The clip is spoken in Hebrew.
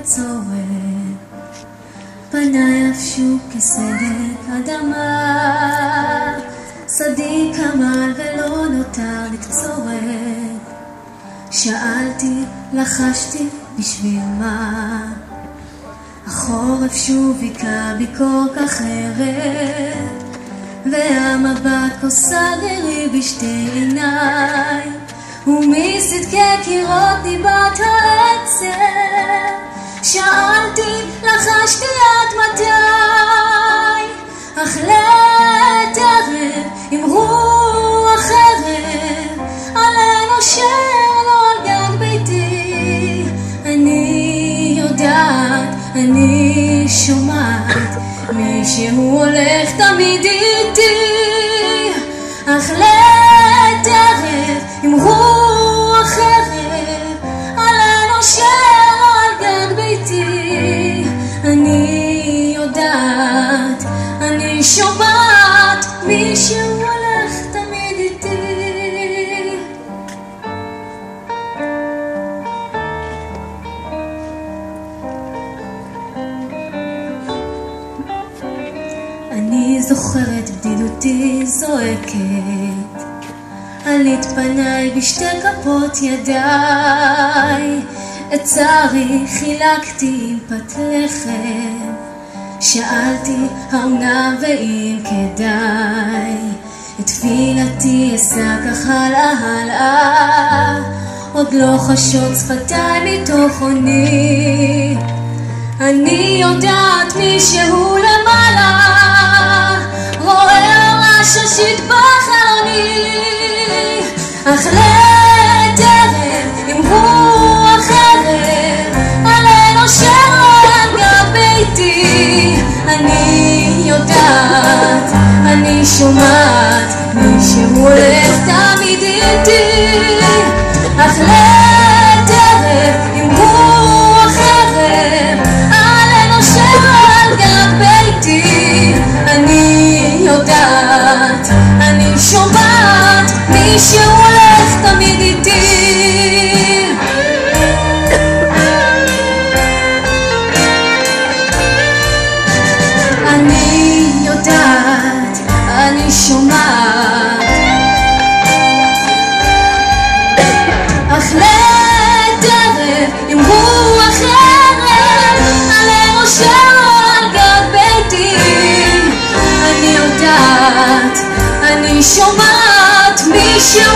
בצורת, פניי אפשו כסדק אדמה, שדי כמל ולא נותר לקצורת. שאלתי, לחשתי, בשביל מה? החורף שוב היכה בי כל כך אחרת, והמבט כוסה דרי בשתי עיניי, ומסדקי קירות דיבת העצר. שאלתי, לחשתי עד מתי, אך לעת ערב עם רוח אחרת, עלינו שלו על גג ביתי. אני יודעת, אני שומעת, מישהו הולך תמיד איתי, אך לעת ערב עם רוח אחרת, עלינו שלו על גג ביתי. אני יודעת, אני שומעת, מישהו הולך תמיד איתי. אני זוכרת בדידותי זועקת, עלית פניי בשתי כפות ידיי, את צערי חילקתי עם פת לחם. שאלתי, האומנם ואם כדאי, את תפילתי אשא כך הלאה הלאה, עוד לא חשות שפתיי מתוך עוני. אני יודעת מישהו למעלה, רואה רעש השיט בחלוני, אך לעת ערב עם רוח אחרת, עלינו שלו על גג ביתי. אני יודעת, אני שומעת, מישהו הולך תמיד איתי, אך לעת ערב עם רוח אחרת, עלינו שלו על גג ביתי. אני יודעת, אני שומעת, מישהו הולך תמיד איתי. אני יודעת, אני שומעת, אך לעת ערב עם רוח אחרת, עלינו שלו על גג ביתי. אני יודעת, אני שומעת, מישהו